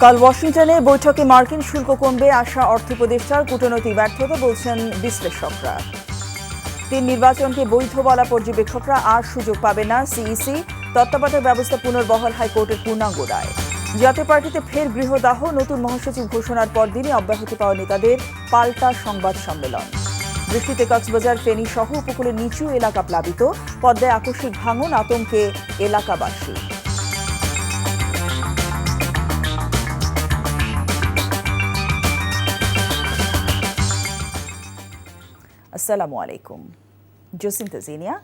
কাল ওয়াশিংটনে বৈঠকে মার্কিন শুল্ক কমবে আশা অর্থ উপদেষ্টার কূটনৈতিক ব্যর্থতা বলছেন বিশ্লেষকরা। তিন নির্বাচনকে বৈধ বলা পর্যবেক্ষকরা আর সুযোগ পাবে না। সিইসি তত্ত্বাবধায়ক ব্যবস্থা পুনর্বহাল হাইকোর্টের পূর্ণাঙ্গ রায়। জাতীয় পার্টিতে ফের গৃহদাহ, নতুন মহাসচিব ঘোষণার পর দিনই অব্যাহতি পাওয়া নেতাদের পাল্টা সংবাদ সম্মেলন। বৃষ্টিতে কক্সবাজার, ফেনী সহ উপকূলের নিচু এলাকা প্লাবিত, পদ্মায় আকস্মিক ভাঙন, আতঙ্কে এলাকাবাসী। আসসালামু আলাইকুম, জসিন্তা জিনিয়া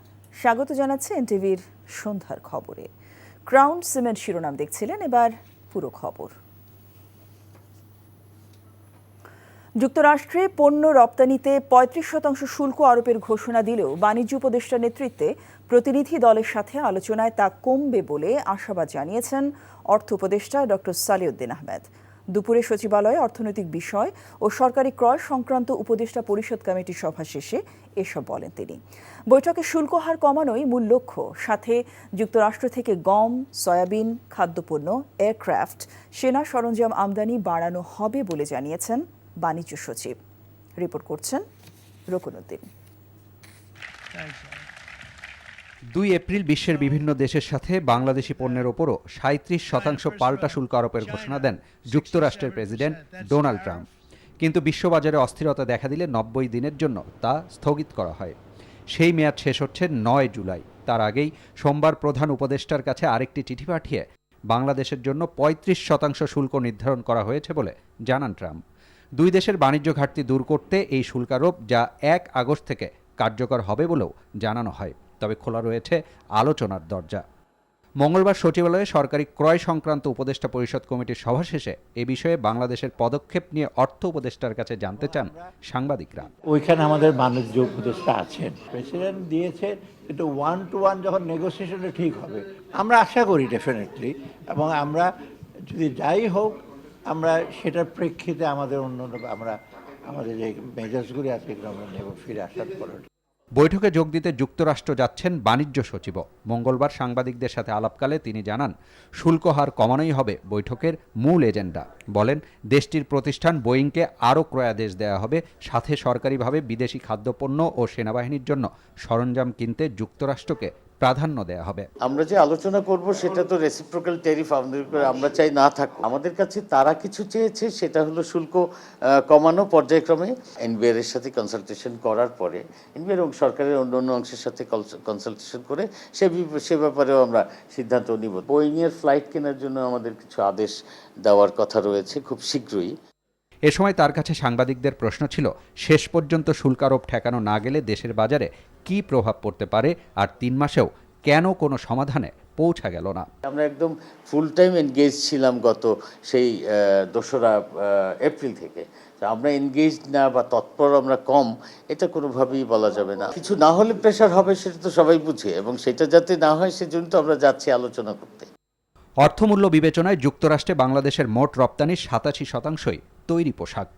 স্বাগত জানাচ্ছে এনটিভির সন্ধ্যার খবরে। ক্রাউন সিমেন্ট শিরোনাম দেখছিলেন, এবার পুরো খবর। যুক্তরাষ্ট্রে পণ্য রপ্তানিতে ৩৫% শুল্ক আরোপের ঘোষণা দিলেও বাণিজ্য উপদেষ্টার নেতৃত্বে প্রতিনিধি দলের সাথে আলোচনায় তা কমবে বলে আশাবাদ জানিয়েছেন অর্থ উপদেষ্টা ডক্টর সালেউদ্দিন আহমেদ। দুপুরে সচিবালয়ে অর্থনৈতিক বিষয় ও সরকারি ক্রয় সংক্রান্ত উপদেষ্টা পরিষদ কমিটির সভা শেষে এসব বলেন তিনি। বৈঠকে শুল্ক হার কমানোই মূল লক্ষ্য, সাথে যুক্তরাষ্ট্র থেকে গম, সয়াবিন, খাদ্যপণ্য, এয়ারক্রাফট, সেনা সরঞ্জাম আমদানি বাড়ানো হবে বলে জানিয়েছেন বাণিজ্য সচিব। রিপোর্ট করছেন রকুনুদ্দিন। ২ এপ্রিল বিশ্বের বিভিন্ন দেশের সাথে বাংলাদেশি পণ্যের ওপরও ৩৭% পাল্টা শুল্ক আরোপের ঘোষণা দেন যুক্তরাষ্ট্রের প্রেসিডেন্ট ডোনাল্ড ট্রাম্প। কিন্তু বিশ্ববাজারে অস্থিরতা দেখা দিলে ৯০ দিনের জন্য তা স্থগিত করা হয়। সেই মেয়াদ শেষ হচ্ছে ৯ জুলাই। তার আগেই সোমবার প্রধান উপদেষ্টার কাছে আরেকটি চিঠি পাঠিয়ে বাংলাদেশের জন্য ৩৫% শুল্ক নির্ধারণ করা হয়েছে বলে জানান ট্রাম্প। দুই দেশের বাণিজ্য ঘাটতি দূর করতে এই শুল্কারোপ, যা ১ আগস্ট থেকে কার্যকর হবে বলেও জানানো হয়। তবে খোলা রয়েছে আলোচনার দরজা। মঙ্গলবার সচিবালয়ে সরকারি ক্রয় সংক্রান্ত উপদেষ্টা পরিষদ কমিটির সভা শেষে এ বিষয়ে বাংলাদেশের পদক্ষেপ নিয়ে অর্থ উপদেষ্টার কাছে জানতে চান সাংবাদিকরা। ওইখানে আমাদের বাণিজ্য উপদেষ্টা আছেন, প্রেসিডেন্ট দিয়েছে, কিন্তু 1-to-1 যখন নেগোসিয়েশনে ঠিক হবে আমরা আশা করি ডেফিনেটলি, এবং আমরা যদি যাই হোক আমরা সেটার প্রেক্ষিতে আমাদের আমাদের যে মেজার্সগুলি আছে এগুলো আমরা নেব ফিরে আসার পরে। বৈঠকে যোগ দিতে যুক্তরাষ্ট্র যাচ্ছেন বাণিজ্য সচিবও। মঙ্গলবার সাংবাদিকদের সাথে আলাপকালে তিনি জানান, শুল্ক হার কমানোই হবে বৈঠকের মূল এজেন্ডা। বলেন, দেশটির প্রতিষ্ঠান বোয়িংকে আরও ক্রয়াদেশ দেওয়া হবে, সাথে সরকারিভাবে বিদেশি খাদ্যপণ্য ও সেনাবাহিনীর জন্য সরঞ্জাম কিনতে যুক্তরাষ্ট্রকে প্রাধান্য দেওয়া হবে। আমরা যে আলোচনা করব সেটা তো রেসিপ্রোকাল ট্যারিফ আমরা চাই না থাকুক। আমাদের কাছে তারা কিছু চেয়েছে, সেটা হলো শুল্ক কমানো পর্যায়ক্রমে। এনবিআর এর সাথে কনসালটেশন করার পরে, এনবিআর এবং সরকারের অন্যান্য অংশের সাথে কনসালটেশন করে সে ব্যাপারেও আমরা সিদ্ধান্ত নিব। বোয়িং এর ফ্লাইট কেনার জন্য আমাদের কিছু আদেশ দেওয়ার কথা রয়েছে খুব শীঘ্রই। এ সময় তার কাছে সাংবাদিকদের প্রশ্ন ছিল, শেষ পর্যন্ত শুল্কারোপ ঠেকানো না গেলে দেশের বাজারে কী প্রভাব পড়তে পারে, আর ৩ মাসেও কেন কোনো সমাধানে পৌঁছা গেল না। আমরা একদম ফুল টাইম এনগেজ ছিলাম গত সেই ২রা এপ্রিল থেকে। আমরা এনগেজ না বা তৎপর আমরা কম, এটা কোনোভাবেই বলা যাবে না। কিছু না হলে প্রেশার হবে, সেটা তো সবাই বুঝে, এবং সেটা যাতে না হয় সেজন্য তো আমরা যাচ্ছি আলোচনা করতে। অর্থমূল্য বিবেচনায় যুক্তরাষ্ট্রে বাংলাদেশের মোট রপ্তানির ৮৭%ই তৈরি পোশাক।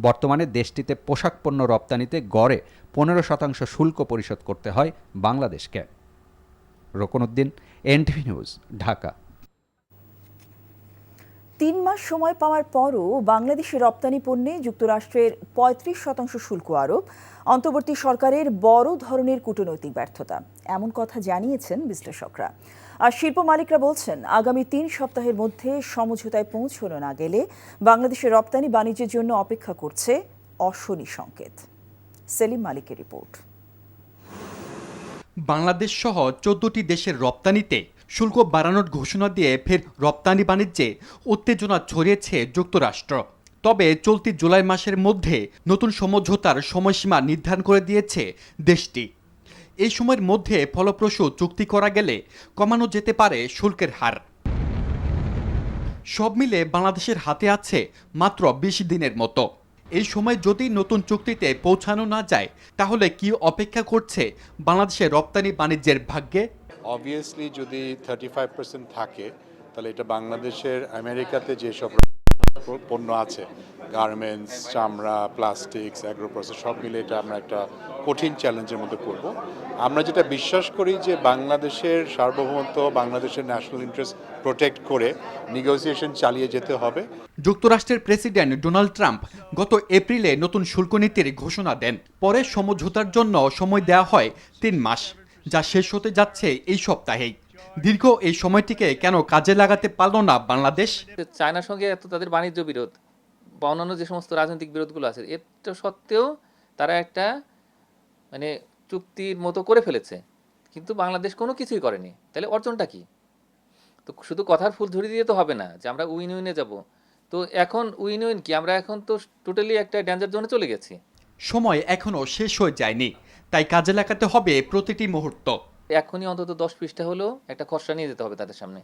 বর্তমানে দেশটিতে পোশাক পণ্য রপ্তানিতে গড়ে ১৫% শুল্ক পরিশোধ করতে হয় বাংলাদেশকে। Rokunuddin, NTV news, Dhaka. ৩ মাস সময় পাওয়ার পরও বাংলাদেশের রপ্তানি পণ্যে যুক্তরাষ্ট্রের ৩৫% শুল্ক আরোপ অন্তর্বর্তী সরকারের বড় ধরনের কূটনৈতিক ব্যর্থতা, এমন কথা জানিয়েছেন বিশ্লেষকরা। আর শিল্প মালিকরা বলছেন, আগামী ৩ সপ্তাহের মধ্যে সমঝোতায় পৌঁছানো না গেলে বাংলাদেশের রপ্তানি বাণিজ্যের জন্য অপেক্ষা করছে অশনি সংকেত। সেলিম মালিকের রিপোর্ট। বাংলাদেশ সহ ১৪টি দেশের রপ্তানিতে শুল্ক বাড়ানোর ঘোষণা দিয়ে ফের রপ্তানি বাণিজ্যে উত্তেজনা ছড়িয়েছে যুক্তরাষ্ট্র। তবে চলতি জুলাই মাসের মধ্যে নতুন সমঝোতার সময়সীমা নির্ধারণ করে দিয়েছে দেশটি। এই সময়ের মধ্যে ফলপ্রসূ চুক্তি করা গেলে কমানো যেতে পারে শুল্কের হার। সব মিলে বাংলাদেশের হাতে আছে মাত্র ২০ দিনের মতো। এই সময় যদি নতুন চুক্তিতে পৌঁছানো না যায়, তাহলে কি অপেক্ষা করছে বাংলাদেশের রপ্তানি বাণিজ্যের ভাগ্যে? অবভিয়াসলি যদি 35% থাকে, তাহলে এটা বাংলাদেশের আমেরিকাতে যেসব পণ্য আছে, গার্মেন্টস, চামড়া, প্লাস্টিক্স, অ্যাগ্রো প্রসেস সব মিলে এটা আমরা একটা কঠিন চ্যালেঞ্জের মধ্যে পড়ব। আমরা যেটা বিশ্বাস করি যে বাংলাদেশের সার্বভৌমত্ব, বাংলাদেশের ন্যাশনাল ইন্টারেস্ট প্রোটেক্ট করে নেগোসিয়েশন চালিয়ে যেতে হবে। যুক্তরাষ্ট্রের প্রেসিডেন্ট ডোনাল্ড ট্রাম্প গত এপ্রিলে নতুন শুল্ক নীতির ঘোষণা দেন। পরে সমঝোতার জন্য সময় দেওয়া হয় 3 মাস, যা শেষ হতে যাচ্ছে এই সপ্তাহেই। দীর্ঘ এই সময়টিকে কেন কাজে লাগাতে পারল না বাংলাদেশ? চায়নার সঙ্গে এত তাদের বাণিজ্য বিরোধ বা অন্যান্য যে সমস্ত রাজনৈতিক বিরোধগুলো আছে, এটা সত্ত্বেও তারা একটা মানে চুক্তির মতো করে ফেলেছে, কিন্তু বাংলাদেশ কোনো কিছুই করেনি। তাহলে অর্জনটা কি? তো শুধু কথার ফুল ধরে দিয়ে তো হবে না যে আমরা উইন উইনে যাব। তো এখন উইন উইন কি? আমরা এখন তো টোটালি একটা ডেঞ্জার জোনে চলে গেছি। সময় এখনো শেষ হয়ে যায়নি, তাই কাজে লাগাতে হবে প্রতিটি মুহূর্ত। এখনই অন্তত 10 পৃষ্ঠা হলেও একটা খসড়া নিয়ে যেতে হবে তাদের সামনে।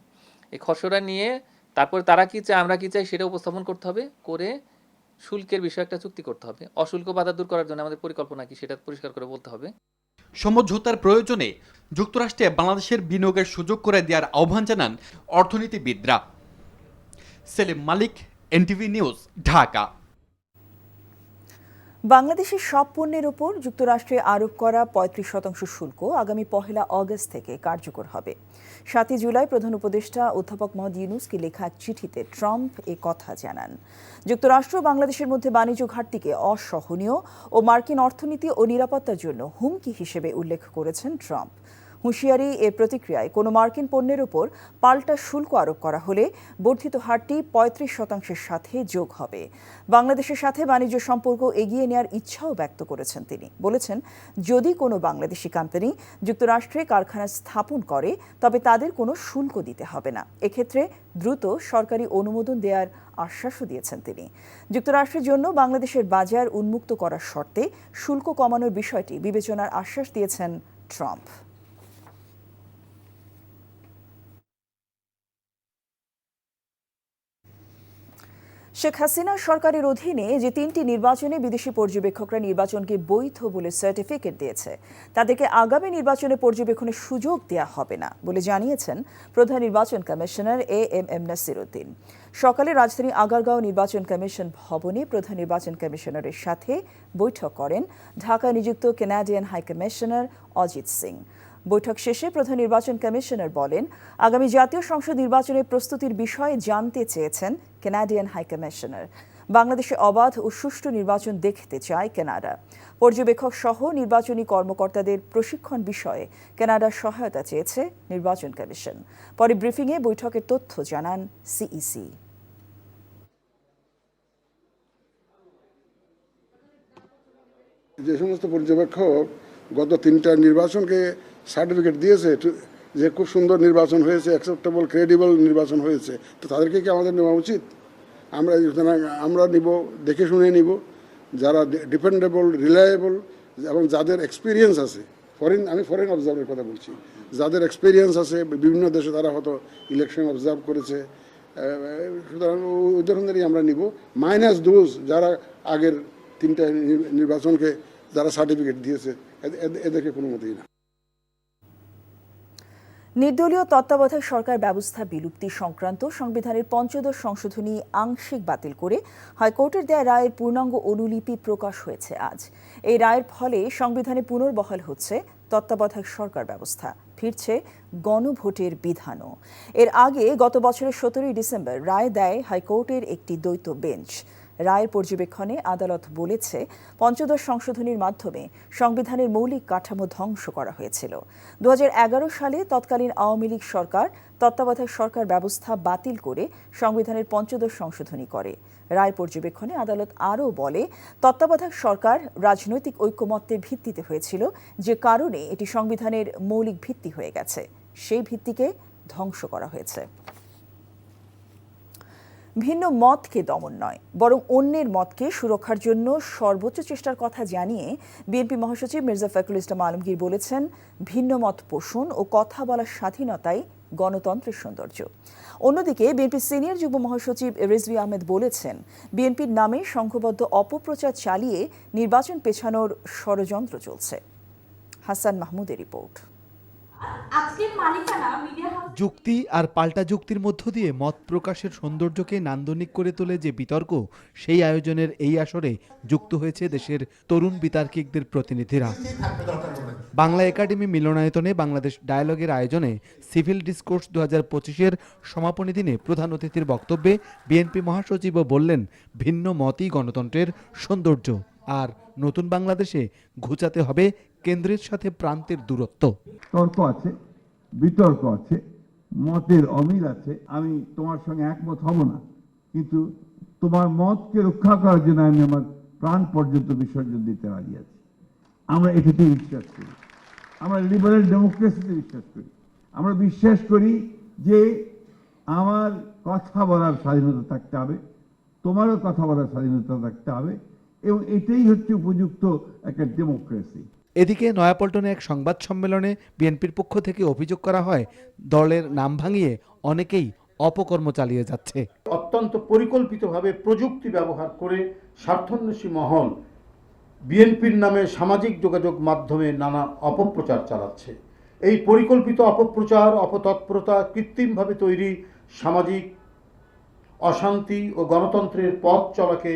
এই খসড়া নিয়ে তারপর তারা কি চায়, আমরা কি চাই, সেটা উপস্থাপন করতে হবে, করে শুল্কের বিষয়ে একটা চুক্তি করতে হবে। অশুল্ক বাধা দূর করার জন্য আমাদের পরিকল্পনা কি সেটা পরিষ্কার করে বলতে হবে। সমঝোতার প্রয়োজনে যুক্তরাষ্ট্রে বাংলাদেশের বিনিয়োগের সুযোগ করে দেওয়ার আহ্বান জানান অর্থনীতিবিদরা। সেলিম মালিক, এনটিভি নিউজ, ঢাকা। বাংলাদেশের সব পণ্যের ওপর যুক্তরাষ্ট্রে আরোপ করা 35% শুল্ক আগামী 1 আগস্ট থেকে কার্যকর হবে। 7 জুলাই প্রধান উপদেষ্টা অধ্যাপক মোহাম্মদ ইউনূসকে লেখা এক চিঠিতে ট্রাম্প এ কথা জানান। যুক্তরাষ্ট্র বাংলাদেশের মধ্যে বাণিজ্য ঘাটতিকে অসহনীয় ও মার্কিন অর্থনীতি ও নিরাপত্তার জন্য হুমকি হিসেবে উল্লেখ করেছেন ট্রাম্প। হুঁশিয়ারি এর প্রতিক্রিয়ায় কোনো মার্কিন পণ্যের ওপর পাল্টা শুল্ক আরোপ করা হলে বর্ধিত হারটি 35%-এর সাথে যোগ হবে। বাংলাদেশের সাথে বাণিজ্য সম্পর্ক এগিয়ে নেওয়ার ইচ্ছাও ব্যক্ত করেছেন তিনি। বলেছেন, যদি কোনো বাংলাদেশি কোম্পানি যুক্তরাষ্ট্রে কারখানা স্থাপন করে তবে তাদের কোনো শুল্ক দিতে হবে না। এক্ষেত্রে দ্রুত সরকারি অনুমোদন দেওয়ার আশ্বাসও দিয়েছেন তিনি। যুক্তরাষ্ট্রের জন্য বাংলাদেশের বাজার উন্মুক্ত করার শর্তে শুল্ক কমানোর বিষয়টি বিবেচনার আশ্বাস দিয়েছেন ট্রাম্প। শেখ হাসিনা সরকারের অধীনে যে 3টি নির্বাচনে বিদেশি পর্যবেক্ষকরা নির্বাচনকে বৈধ বলে সার্টিফিকেট দিয়েছে, তাদেরকে আগামী নির্বাচনে পর্যবেক্ষণের সুযোগ দেওয়া হবে না বলে জানিয়েছেন প্রধান নির্বাচন কমিশনার এএমএম নাসির উদ্দিন। সকালে রাজধানী আগারগাঁও নির্বাচন কমিশন ভবনে প্রধান নির্বাচন কমিশনারের সাথে বৈঠক করেন ঢাকায় নিযুক্ত Canadian high commissioner Ajit Singh. বৈঠক শেষে প্রধান নির্বাচন কমিশনার বলেন, আগামী জাতীয় সংসদ নির্বাচনের প্রস্তুতির বিষয়ে জানতে চেয়েছেন কানাডিয়ান হাই কমিশনার। বাংলাদেশে অবাধ ও সুষ্ঠু নির্বাচন দেখতে চায় কানাডা। পর্যবেক্ষক সহ নির্বাচনী কর্মকর্তাদের প্রশিক্ষণ বিষয়ে কানাডার সহায়তা চেয়েছে নির্বাচন কমিশন। পরে ব্রিফিংয়ে বৈঠকের তথ্য জানান সিইসি। যে সমস্ত পর্যবেক্ষক গত 3টা নির্বাচনকে সার্টিফিকেট দিয়েছে যে খুব সুন্দর নির্বাচন হয়েছে, অ্যাকসেপ্টেবল ক্রেডিবল নির্বাচন হয়েছে, তো তাদেরকে কি আমাদের নেওয়া উচিত? আমরা নিব, দেখে শুনে নিব, যারা ডিপেন্ডেবল, রিলায়েবল এবং যাদের এক্সপিরিয়েন্স আছে। আমি ফরেন অবজার্ভের কথা বলছি, যাদের এক্সপিরিয়েন্স আছে, বিভিন্ন দেশে তারা হয়তো ইলেকশন অবজার্ভ করেছে, সুতরাং ওই ধরনেরই আমরা নিব, মাইনাস দোজ যারা আগের 3টা নির্বাচনকে যারা সার্টিফিকেট দিয়েছে, এদেরকে কোনো মতেই না। নির্দলীয় তত্ত্বাবধায়ক সরকার ব্যবস্থা বিলুপ্তি সংক্রান্ত সংবিধানের ৫ম সংশোধনী আংশিক বাতিল করে হাইকোর্টের দেয়া রায়ের পূর্ণাঙ্গ অনুলিপি প্রকাশ হয়েছে আজ। এই রায়ের ফলে সংবিধানে পুনর্বহাল হচ্ছে তত্ত্বাবধায়ক সরকার ব্যবস্থা, ফিরছে গণভোটের বিধানও। এর আগে গত বছরের ১৭ই ডিসেম্বর রায় দেয় হাইকোর্টের একটি দ্বৈত বেঞ্চ। রায়ের পর্যবেক্ষণে আদালত বলেছে, ৫ম সংশোধনীর মাধ্যমে সংবিধানের মৌলিক কাঠামো ধ্বংস করা হয়েছিল। ২০১১ সালে তৎকালীন আওয়ামী লীগ সরকার তত্ত্বাবধায়ক সরকার ব্যবস্থা বাতিল করে সংবিধানের ৫ম সংশোধনী করে। রায় পর্যবেক্ষণে আদালত আরও বলে, তত্ত্বাবধায়ক সরকার রাজনৈতিক ঐকমত্যের ভিত্তিতে হয়েছিল, যে কারণে এটি সংবিধানের মৌলিক ভিত্তি হয়ে গেছে। সেই ভিত্তিকে ধ্বংস করা হয়েছে। ভিন্ন মতকে দমন নয়, বরং অন্যের মতকে সুরক্ষার জন্য সর্বোচ্চ চেষ্টার কথা জানিয়ে বিএনপি মহাসচিব মির্জা ফখরুল ইসলাম আলমগীর বলেছেন, ভিন্ন মত পোষণ ও কথা বলার স্বাধীনতাই গণতন্ত্রের সৌন্দর্য। অন্যদিকে বিএনপি সিনিয়র যুগ্ম মহাসচিব রিজভী আহমেদ বলেছেন, বিএনপির নামে সংঘবদ্ধ অপপ্রচার চালিয়ে নির্বাচন পেছানোর ষড়যন্ত্র চলছে। হাসান মাহমুদের রিপোর্ট। আজকের মালিকানা মিডিয়া হাউস যুক্তি আর পাল্টা যুক্তির মধ্য দিয়ে মত প্রকাশের সৌন্দর্যকে নান্দনিক করে তোলে যে বিতর্ক, সেই আয়োজনের এই আসরে যুক্ত হয়েছে দেশের তরুণ বিতার্কিকদের প্রতিনিধিরা। বাংলা একাডেমি মিলনায়তনে বাংলাদেশ ডায়ালগের আয়োজনে সিভিল ডিসকোর্স 2025-এর সমাপনী দিনে প্রধান অতিথির বক্তব্যে বিএনপি মহাসচিবও বললেন, ভিন্ন মতই গণতন্ত্রের সৌন্দর্য, আর নতুন বাংলাদেশে ঘুচাতে হবে কেন্দ্রের সাথে প্রান্তের দূরত্ব। তর্ক আছে, বিতর্ক আছে, মতের অমিল আছে। আমি তোমার সঙ্গে একমত হব না, কিন্তু তোমার মতকে রক্ষা করার জন্য আমি আমার প্রাণ পর্যন্ত বিসর্জন দিতে রাজি আছি। আমরা এটাতে বিশ্বাস করি, আমরা লিবারেল ডেমোক্রেসিতে বিশ্বাস করি। আমরা বিশ্বাস করি যে আমার কথা বলার স্বাধীনতা থাকতে হবে, তোমারও কথা বলার স্বাধীনতা থাকতে হবে, এবং এটাই হচ্ছে উপযুক্ত একটা ডেমোক্রেসি। এদিকে নয়াপল্টনে এক সংবাদ সম্মেলনে বিএনপির পক্ষ থেকে অভিযোগ করা হয়, দলের নাম ভাঙিয়ে অনেকেই অপকর্ম চালিয়ে যাচ্ছে। অত্যন্ত পরিকল্পিতভাবে প্রযুক্তি ব্যবহার করে স্বার্থান্বেষী মহল বিএনপির নামে সামাজিক যোগাযোগ মাধ্যমে নানা অপপ্রচার চালাচ্ছে। এই পরিকল্পিত অপপ্রচার, অপতৎপরতা, কৃত্রিমভাবে তৈরি সামাজিক অশান্তি ও গণতন্ত্রের পথ চলাকে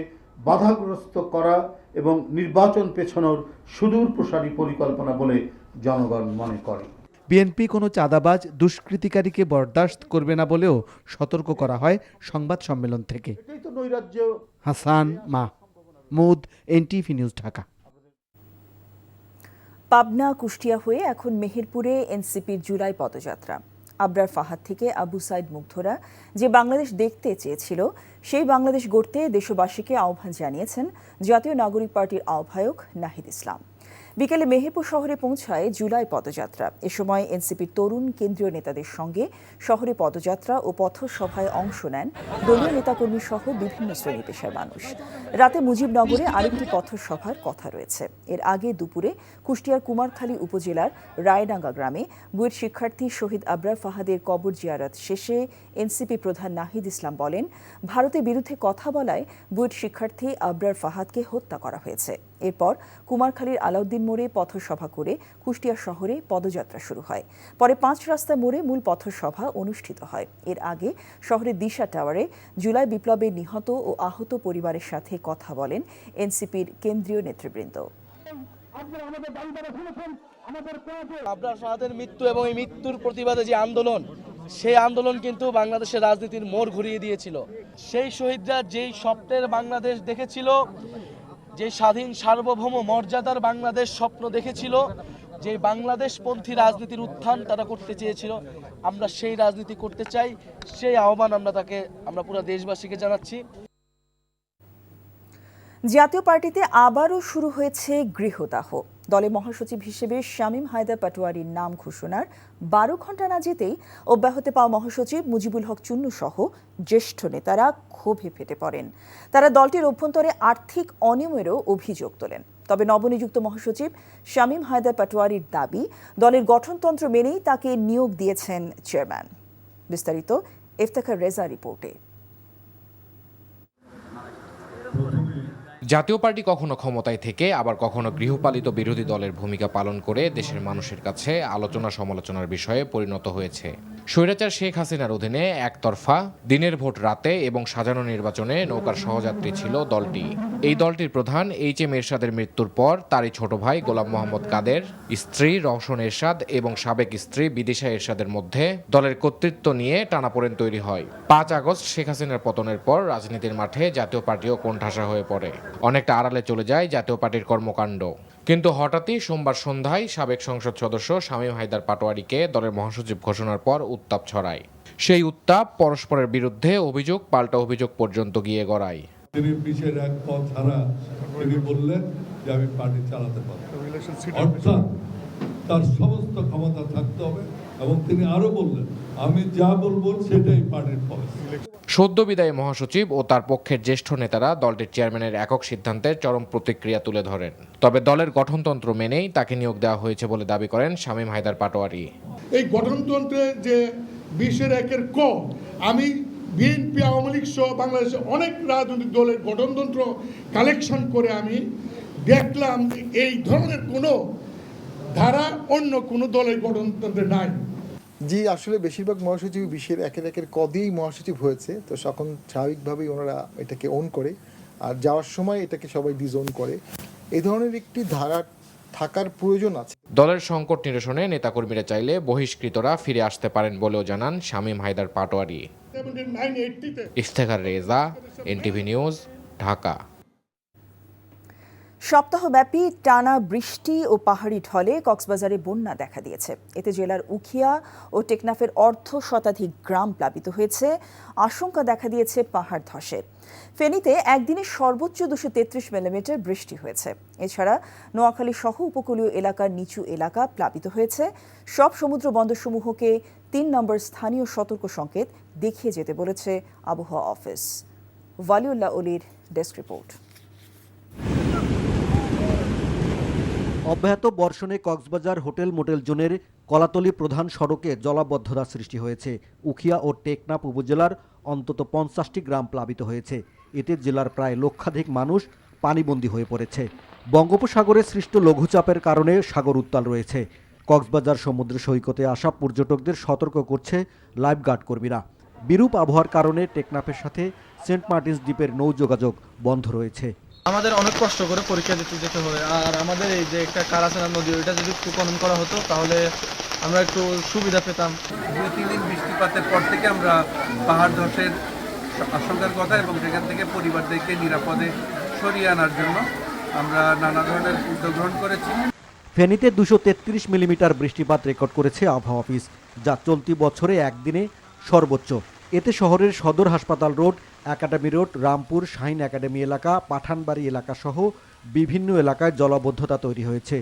বাধাগ্রস্ত করা এবং নির্বাচন পেছানোর সুদূর প্রসারী পরিকল্পনা বলে জনগণ মনে করে। বিএনপি কোনো চাঁদাবাজ দুষ্কৃতিকারীকে বরদাস্ত করবে না বলেও সতর্ক করা হয় সংবাদ সম্মেলন থেকে। এটাই তো নৈরাজ্য। Hasan Mahmud, NTV news, Dhaka. পাবনা কুষ্টিয়া হয়ে এখন মেহেরপুরে এনসিপির জুলাই পদযাত্রা। আবরার ফাহাদ থেকে আবু সাইদ মুগ্ধরা যে বাংলাদেশ দেখতে চেয়েছিল, সেই বাংলাদেশ গড়তে দেশবাসীকে আহ্বান জানিয়েছেন জাতীয় নাগরিক পার্টির আহ্বায়ক নাহিদ ইসলাম। বিকেলে মেহেরপুর শহরে পৌঁছায় জুলাই পদযাত্রা। এ সময় এনসিপির তরুণ কেন্দ্রীয় নেতাদের সঙ্গে শহরে পদযাত্রা ও পথসভায় অংশ নেন দলীয় নেতাকর্মী সহ বিভিন্ন শ্রেণী পেশার মানুষ। রাতে মুজিবনগরে আরেকটি পথসভার কথা রয়েছে। এর আগে দুপুরে কুষ্টিয়ার কুমারখালী উপজেলার রায়ডাঙ্গা গ্রামে বুয়েট শিক্ষার্থী শহীদ আবরার ফাহাদের কবর জিয়ারত শেষে এনসিপি প্রধান নাহিদ ইসলাম বলেন, ভারতের বিরুদ্ধে কথা বলায় বুয়েট শিক্ষার্থী আবরার ফাহাদকে হত্যা করা হয়েছে। এরপর কুমারখালীর আলাউদ্দিন মোড়ে পথসভা করে কুষ্টিয়া শহরে পদযাত্রা শুরু হয়। পরে 5 রাস্তা মোড়ে মূল পথসভা অনুষ্ঠিত হয়। এর আগে শহরের দিশা টাওয়ারে জুলাই বিপ্লবে নিহত ও আহত পরিবারের সাথে কথা বলেন এনসিপির কেন্দ্রীয় নেতৃবৃন্দ। আবরার ফাহাদের মৃত্যু এবং এই মৃত্যুর প্রতিবাদে যে আন্দোলন, সেই আন্দোলন কিন্তু বাংলাদেশের রাজনীতির মোড় ঘুরিয়ে দিয়েছিল। সেই শহীদরা যেই স্বপ্নের বাংলাদেশ দেখেছিল, যে স্বাধীন সার্বভৌম মর্যাদার বাংলাদেশ স্বপ্ন দেখেছিল, যে বাংলাদেশপন্থী রাজনীতির উত্থান তারা করতে চেয়েছিল, আমরা সেই রাজনীতি করতে চাই। সেই আহ্বান আমরা পুরো দেশবাসীকে জানাচ্ছি। জাতীয় পার্টিতে আবারও শুরু হয়েছে গৃহদাহ। দলে মহাসচিব হিসেবে শামীম হায়দার পাটোয়ারির নাম ঘোষণার 12 ঘণ্টা না যেতেই অব্যাহতি পাওয়া মহাসচিব মুজিবুল হক চুন্নু সহ জ্যেষ্ঠ নেতারা ক্ষোভে ফেটে পড়েন। তারা দলটির অভ্যন্তরে আর্থিক অনিয়মেরও অভিযোগ তোলেন। তবে নবনিযুক্ত মহাসচিব শামীম হায়দার পাটোয়ারির দাবি, দলের গঠনতন্ত্র মেনেই তাকে নিয়োগ দিয়েছেন চেয়ারম্যান। বিস্তারিত ইফতেখার রেজা রিপোর্টে। জাতীয় পার্টি কখনো ক্ষমতায় থেকে আবার কখনো গৃহপালিত বিরোধী দলের ভূমিকা পালন করে দেশের মানুষের কাছে আলোচনা সমালোচনার বিষয়ে পরিণত হয়েছে। স্বৈরাচার শেখ হাসিনার অধীনে একতরফা দিনের ভোট রাতে এবং সাজানো নির্বাচনে নৌকার সহযাত্রী ছিল দলটি। এই দলটির প্রধান এইচ.এম. এরশাদের মৃত্যুর পর তারই ছোট ভাই গোলাম মোহাম্মদ কাদের, স্ত্রী রওশন এরশাদ এবং সাবেক স্ত্রী বিদিশা এরশাদের মধ্যে দলের কর্তৃত্ব নিয়ে টানাপোড়েন তৈরি হয়। 5 আগস্ট শেখ হাসিনার পতনের পর রাজনীতির মাঠে জাতীয় পার্টিও কোণঠাসা হয়ে পড়ে। অনেকটা আড়ালে চলে যায় জাতীয় পার্টির কর্মকাণ্ড। কিন্তু হঠাৎই সোমবার সন্ধ্যায় সাবেক সংসদ সদস্য শামীম হায়দার পাটোয়ারিকে দলের মহাসচিব ঘোষণার পর উত্তাপ ছড়ায়। সেই উত্তাপ পরস্পরের বিরুদ্ধে অভিযোগ পাল্টা অভিযোগ পর্যন্ত গিয়ে গড়ায়। তিনি বিশের এক পথ ছাড়া তিনি বললেন যে আমি পার্টি চালাতে পারব, অর্থাৎ তার সমস্ত ক্ষমতা থাকতে হবে, এবং তিনি আরো বললেন আমি যা বলবো সেটাই পার্টির পলিসি। সদ্য বিদায়ী মহাসচিব ও তার পক্ষের জ্যেষ্ঠ নেতারা দলটির চেয়ারম্যানের একক সিদ্ধান্তের চরম প্রতিক্রিয়া তুলে ধরেন। তবে দলের গঠনতন্ত্র মেনেই তাকে নিয়োগ দেওয়া হয়েছে বলে দাবি করেন শামীম হায়দার পাটোয়ারি। এই গঠনতন্ত্রে যে 20-এর ক, আমি বিএনপি, আওয়ামী লীগ সহ বাংলাদেশের অনেক রাজনৈতিক দলের গঠনতন্ত্র কালেকশন করে আমি দেখলাম এই ধরনের কোনো ধারা অন্য কোনো দলের গণতন্ত্রে নাই। জি, আসলে বেশিরভাগ মহাসচিব বিশ্বের একের ক দিয়েই মহাসচিব হয়েছে, তো তখন স্বাভাবিকভাবেই ওনারা এটাকে অন করে, আর যাওয়ার সময় এটাকে সবাই ডিজোন করে। এই ধরনের একটি ধারা থাকার প্রয়োজন আছে। দলের সংকট নিরসনে নেতাকর্মীরা চাইলে বহিষ্কৃতরা ফিরে আসতে পারেন বলেও জানান শামীম হায়দার পাটোয়ারি। Iftekhar Reza, NTV news, Dhaka. সপ্তাহব্যাপী টানা বৃষ্টি ও পাহাড়ি ঢলে কক্সবাজারে বন্যা দেখা দিয়েছে। এতে জেলার উখিয়া ও টেকনাফের অর্ধশতাধিক গ্রাম প্লাবিত হয়েছে। আশঙ্কা দেখা দিয়েছে পাহাড় ধসের। ফেনীতে একদিনে সর্বোচ্চ 233 মিলিমিটার বৃষ্টি হয়েছে। এছাড়া নোয়াখালী সহ উপকূলীয় এলাকার নিচু এলাকা প্লাবিত হয়েছে। সব সমুদ্র বন্দরসমূহকে 3 নম্বর স্থানীয় সতর্ক সংকেত দেখিয়ে যেতে বলেছে আবহাওয়া অফিস। ওয়ালিউল্লাহ অলির ডেস্ক রিপোর্ট। অব্যাহত বর্ষণে কক্সবাজার হোটেল মোটেল জোনের কলাতলী প্রধান সড়কে জলাবদ্ধতা সৃষ্টি হয়েছে। উখিয়া ও টেকনাফ উপজেলার অন্তত 50টি গ্রাম প্লাবিত হয়েছে। এতে জেলার প্রায় লক্ষাধিক মানুষ পানিবন্দী হয়ে পড়েছে। বঙ্গোপসাগরে সৃষ্ট লঘুচাপের কারণে সাগর উত্তাল রয়েছে। কক্সবাজার সমুদ্র সৈকতে আসা পর্যটকদের সতর্ক করছে লাইফগার্ড কর্মীরা। বিরূপ আবহাওয়ার কারণে টেকনাফের সাথে সেন্ট মার্টিনস দ্বীপের নৌ যোগাযোগ বন্ধ রয়েছে। আমাদের অনেক কষ্ট করে পরীক্ষা দিতে যেতে হবে, আর আমাদের এই যে একটা কারাচানা নদী, ওইটা যদি একটু খনন করা হতো তাহলে আমরা একটু সুবিধা পেতাম। 2-3 দিন বৃষ্টিপাতের পর থেকে আমরা পাহাড় ধসের আশঙ্কার কথা এবং সেখান থেকে পরিবারদেরকে নিরাপদে সরিয়ে আনার জন্য আমরা নানা ধরনের উদ্যোগ গ্রহণ করেছি। ফেনীতে 233 মিলিমিটার বৃষ্টিপাত রেকর্ড করেছে আবহাওয়া অফিস, যা চলতি বছরে একদিনে সর্বোচ্চ। এতে শহরের সদর হাসপাতাল road, academy road, Rampur, Shahin academy এলাকা, পাঠানবাড়ি এলাকা সহ বিভিন্ন এলাকায় জলাবদ্ধতা তৈরি হয়েছে।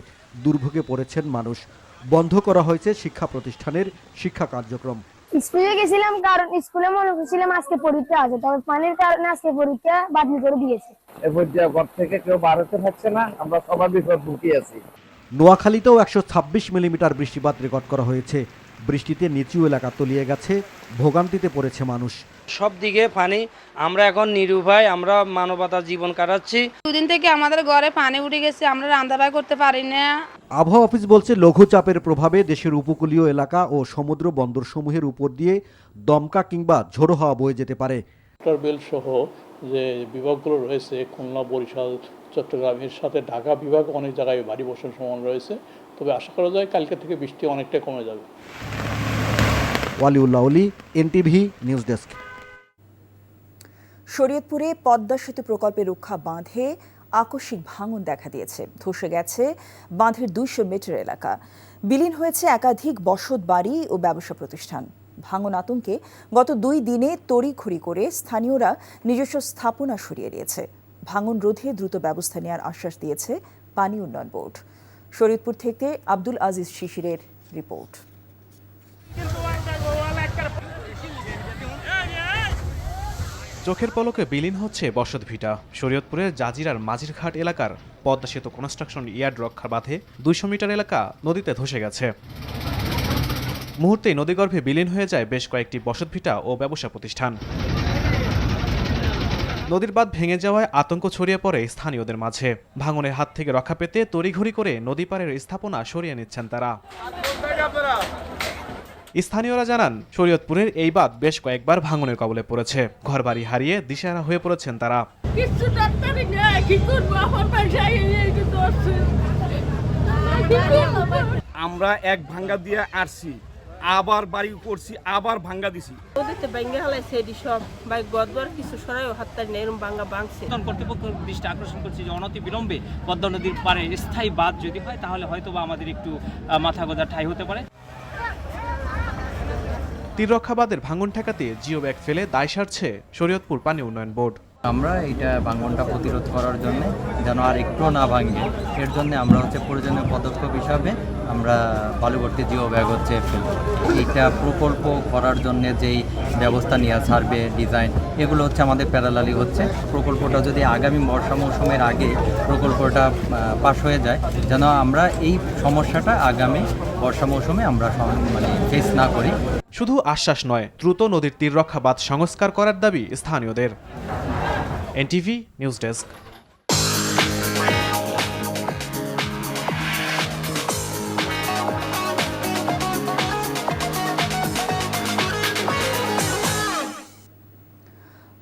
দুর্ভোগে পড়েছেন মানুষ। বন্ধ করা হয়েছে শিক্ষা প্রতিষ্ঠানের শিক্ষা কার্যক্রম। স্কুলে গেছিলাম কারণ স্কুলে মনে করছিলাম আজকে পরীক্ষা আছে, তবে পানির কারণে আজকে পরীক্ষা বাতিল করে দিয়েছে। ঘর থেকে কেউ বার হতে পারছে না, আমরা সবার বিপদ ঢুকে আছি। নোয়াখালীতেও 126 মিলিমিটার বৃষ্টিপাত রেকর্ড করা হয়েছে। বৃষ্টিতে নিচু এলাকা তলিয়ে গেছে, ভোগান্তিতে পড়েছে মানুষ। সব দিকে পানি, আমরা এখন নিরুপায়, আমরা মানবতার জীবন কাটাচ্ছি। দুদিন থেকে আমাদের ঘরে পানি উঠে গেছে, আমরা রান্নাবাড়ি করতে পারি না। আবহাওয়া অফিস বলছে লঘুচাপের প্রভাবে দেশের উপকূলীয় এলাকা ও সমুদ্র বন্দরসমূহের উপর দিয়ে দমকা কিংবা ঝোড়ো হাওয়া বয়ে যেতে পারে। বেল সহ যে বিভাগগুলো রয়েছে, খুলনা, বরিশাল, চট্টগ্রামের সাথে ঢাকা বিভাগ অনেক জায়গায় ভারী বর্ষণ সম্ভাবনা রয়েছে। তবে আশা করা যায় কালকে থেকে বৃষ্টি অনেকটা কমে যাবে। ওয়ালিউল্লাহ অলি, এনটিভি নিউজ ডেস্ক। শরীয়তপুরে পদ্মা সেতু প্রকল্পে রক্ষা বাঁধে আকস্মিক ভাঙন দেখা দিয়েছে। ধসে গেছে বাঁধের 200 মিটার এলাকা। বিলীন হয়েছে একাধিক বসত বাড়ি ও ব্যবসা প্রতিষ্ঠান। ভাঙন আতঙ্কে গত 2 দিনে তড়িঘড়ি করে স্থানীয়রা নিজস্ব স্থাপনা সরিয়ে নিয়েছে। ভাঙন রোধে দ্রুত ব্যবস্থা নেওয়ার আশ্বাস দিয়েছে পানি উন্নয়ন বোর্ড। শরীয়তপুর থেকে আব্দুল আজিজ শিশিরের রিপোর্ট। চোখের পলকে বিলীন হচ্ছে বসতভিটা। শরীয়তপুরের জাজিরার মাঝিরঘাট এলাকার পদ্মা সেতু কনস্ট্রাকশন ইয়ার্ড রক্ষা বাঁধে 200 মিটার এলাকা নদীতে ধসে গেছে। মুহূর্তেই নদীগর্ভে বিলীন হয়ে যায় বেশ কয়েকটি বসতভিটা ও ব্যবসা প্রতিষ্ঠান। নদীর বাঁধ ভেঙে যাওয়ায় আতঙ্ক ছড়িয়ে পড়ে স্থানীয়দের মাঝে। ভাঙনের হাত থেকে রক্ষা পেতে তড়িঘড়ি করে নদী পাড়ের স্থাপনা সরিয়ে নিচ্ছেন তারা। স্থানীয়রা জানান, শরীয়তপুরের এই বাঁধ বেশ কয়েকবার ভাঙনের কবলে পড়েছে। ঘরবাড়ি হারিয়ে দিশেহারা হয়ে পড়েছেন তারা। আমরা এক ভাঙ্গা দিয়ে আসছি, আবার বাড়ি করছি, আবার ভাঙ্গা দিছি। নদীতে ভাঙ্গা হালাইছে এডি সব ভাই গদবার কিছু সরাই হাতটা নেই, এরকম ভাঙ্গা ভাঙছে। কর্তৃপক্ষ দৃষ্টি আকর্ষণ করছে যে অনতি বিলম্বে পদ্মা নদীর পাড়ে স্থায়ী বাঁধ যদি হয় তাহলে হয়তোবা আমাদের একটু মাথা গোঁজার ঠাঁই হতে পারে। তীররক্ষা বাঁধের ভাঙন ঠেকাতে জিও ব্যাগ ফেলে দায় সারছে শরীয়তপুর পানি উন্নয়ন বোর্ড। আমরা এটা ভাঙনটা প্রতিরোধ করার জন্য যেন আর একটু না ভাঙে, এর জন্য আমরা প্রয়োজনীয় পদক্ষেপ হিসাবে আমরা বালুভর্তি জিও ব্যাগ ফেলব। এইটা প্রকল্প করার জন্য যেই ব্যবস্থা নেওয়া, সার্ভে, ডিজাইন, এগুলো আমাদের প্যারালালি হচ্ছে। প্রকল্পটা যদি আগামী বর্ষা মৌসুমের আগে প্রকল্পটা পাশ হয়ে যায়, যেন আমরা এই সমস্যাটা আগামী বর্ষা মৌসুমে আমরা ফেস না করি। শুধু আশ্বাস নয়, দ্রুত নদীর তীররক্ষা বাঁধ সংস্কার করার দাবি স্থানীয়দের। NTV news desk.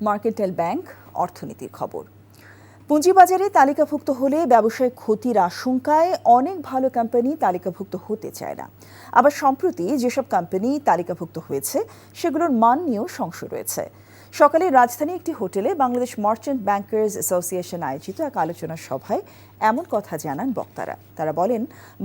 Mercantile bank অর্থনীতির খবর। পুঁজিবাজারে তালিকাভুক্ত হলে ব্যবসায়িক ক্ষতির আশঙ্কায় অনেক ভালো কোম্পানি তালিকাভুক্ত হতে চায় না। আবার সম্প্রতি যেসব কোম্পানি তালিকাভুক্ত হয়েছে সেগুলোর মান নিয়েও সংশয় রয়েছে। সকালে রাজধানী একটি হোটেলে বাংলাদেশ মার্চেন্ট ব্যাংকার্স অ্যাসোসিয়েশন আয়োজিত এক আলোচনা সভায় এমন কথা জানান বক্তারা। তারা বলেন,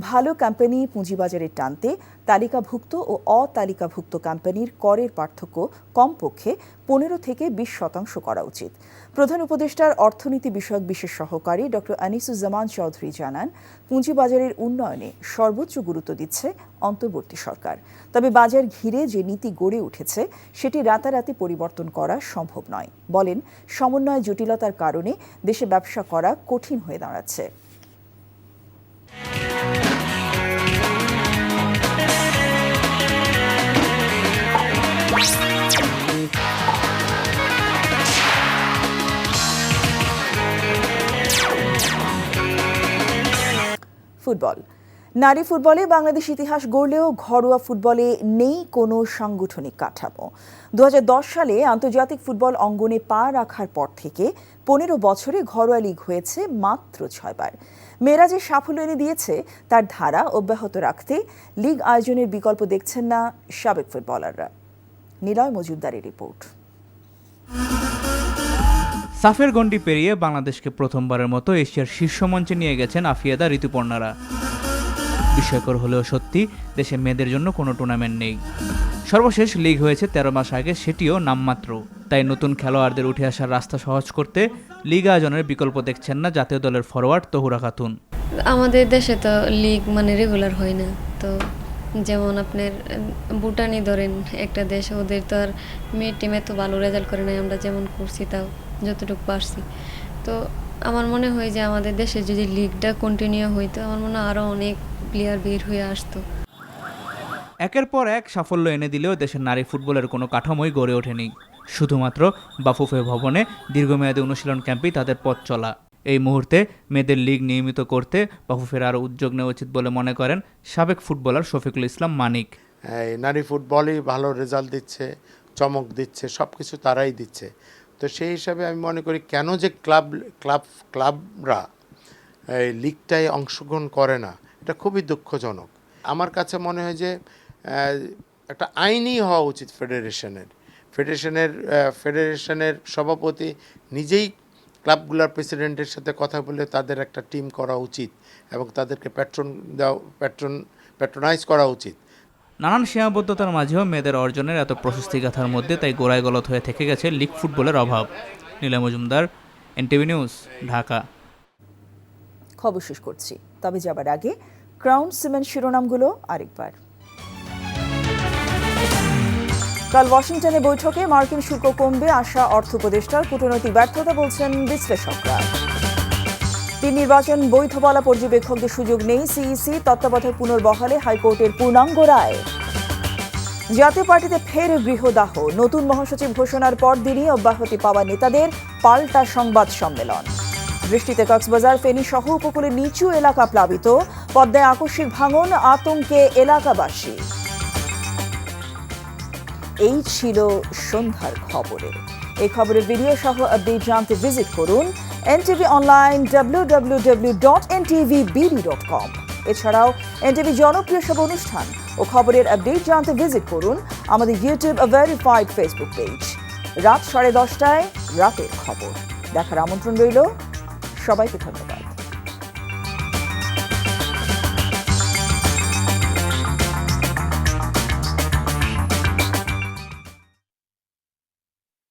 ভালো কোম্পানি পুঁজিবাজারে টানতে তালিকাভুক্ত ও অতালিকাভুক্ত কোম্পানির করের পার্থক্য কমপক্ষে 15 থেকে 20% করা উচিত। প্রধান উপদেষ্টার অর্থনীতি বিষয়ক বিশেষ সহকারী ডক্টর আনিসুজ্জামান চৌধুরী জানান, পুঁজিবাজারের উন্নয়নে সর্বোচ্চ গুরুত্ব দিচ্ছে অন্তর্বর্তী সরকার। তবে বাজার ঘিরে যে নীতি গড়ে উঠেছে সেটি রাতারাতি পরিবর্তন করা সম্ভব নয়। বলেন, সমন্বয় জটিলতার কারণে দেশে ব্যবসা করা কঠিন হয়ে দাঁড়াচ্ছে। ফুটবল। নারী ফুটবলে বাংলাদেশ ইতিহাস গড়লেও ঘরোয়া ফুটবলে নেই কোনো সাংগঠনিক কাঠামো। 2010 সালে আন্তর্জাতিক ফুটবল অঙ্গনে পা রাখার পর থেকে 15 বছরে ঘরোয়া লীগ হয়েছে মাত্র 6 বার। মেয়েরা যে সাফল্য এনে দিয়েছে তার ধারা অব্যাহত রাখতে লীগ আয়োজনের বিকল্প দেখছেন না সাবেক ফুটবলাররা। নিলয় মজুমদারের রিপোর্ট। সাফের গণ্ডি পেরিয়ে বাংলাদেশকে প্রথমবারের মতো এশিয়ার শীর্ষ মঞ্চে নিয়ে গেছেন আফিয়াদা, ঋতুপর্ণারা। বিস্ময়কর হলেও সত্যি, দেশে মেয়েদের জন্য কোনো টুর্নামেন্ট নেই। সর্বশেষ লিগ হয়েছে 13 মাস আগে, সেটিও নামমাত্র। তাই নতুন খেলোয়াড়দের উঠে আসার রাস্তা সহজ করতে লিগ আয়োজনের বিকল্প দেখছেন না জাতীয় দলের ফরওয়ার্ড তহুরা খাতুন। আমাদের দেশে তো লিগ রেগুলার হয় না। তো যেমন আপনার ভুটানই ধরেন একটা দেশ, ওদের তো আর মেয়ের টিমে তো ভালো রেজাল্ট করে নাই, আমরা যেমন করছি তাও যতটুকু পারছি। তো আমার মনে হয় যে আমাদের দেশে যদি লিগটা কন্টিনিউ হইতো, আমার মনে হয় আরও অনেক প্লেয়ার বের হয়ে আসতো। একের পর এক সাফল্য এনে দিলেও দেশের নারী ফুটবলের কোনো কাঠামোই গড়ে ওঠেনি। শুধুমাত্র বাফুফে ভবনে দীর্ঘমেয়াদী অনুশীলন ক্যাম্পেই তাদের পথ চলা। এই মুহূর্তে মেয়েদের লিগ নিয়মিত করতে বাফুফের আরও উদ্যোগ নেওয়া উচিত বলে মনে করেন সাবেক ফুটবলার শফিকুল ইসলাম মানিক। নারী ফুটবলই ভালো রেজাল্ট দিচ্ছে, চমক দিচ্ছে, সব কিছু তারাই দিচ্ছে। তো সেই হিসাবে আমি মনে করি কেন যে ক্লাবরা এই লিগটায় অংশগ্রহণ করে না, এটা খুবই দুঃখজনক। আমার কাছে মনে হয় যে একটা আইনই হওয়া উচিত ফেডারেশনের সভাপতি নিজেই ক্লাবগুলোর প্রেসিডেন্টের সাথে কথা বলে তাদের একটা টিম করা উচিত এবং তাদেরকে প্যাট্রোনাইজ করা উচিত। নানান সীমাবদ্ধতার মাঝেও মেয়েদের অর্জনের এত প্রশস্তি গাথার মধ্যে তাই গোড়ায় গলত হয়ে থেকে গেছে লিগ ফুটবলের অভাব। নীলা মজুমদার, এনটিভি নিউজ, ঢাকা। খবর শেষ করছি, তবে যাবার আগে ক্রাউন সিমেন্ট শিরোনামগুলো আরেকবার। কাল ওয়াশিংটনে বৈঠকে মার্কিন শুল্ক কমবে আশা অর্থ উপদেষ্টার, কূটনৈতিক ব্যর্থতা বলছেন বিশ্লেষকরা। 3 নির্বাচন বৈধ বলা পর্যবেক্ষকদের সুযোগ নেই, সিইসি তত্ত্বাবধায়ক পুনর্বহালে হাইকোর্টের পূর্ণাঙ্গ রায়। জাতীয় পার্টিতে ফের গৃহদাহ, নতুন মহাসচিব ঘোষণার পরদিনই অব্যাহতি পাওয়া নেতাদের পাল্টা সংবাদ সম্মেলন। বৃষ্টিতে কক্সবাজার, ফেনী সহ উপকূলের নিচু এলাকা প্লাবিত, পদ্মায় আকস্মিক ভাঙন, আতঙ্কে এলাকাবাসী। এই ছিল সন্ধ্যার খবরে। এই খবরের ভিডিও সহ আপডেট জানতে ভিজিট করুন এনটিভি অনলাইন www.ntvbd.com। এছাড়াও এনটিভি জনপ্রিয় সব অনুষ্ঠান ও খবরের আপডেট জানতে ভিজিট করুন আমাদের ইউটিউব ভেরিফাইড ফেসবুক পেজ। রাত 10:30টায় রাতের খবর দেখার আমন্ত্রণ রইল। সবাইকে ধন্যবাদ।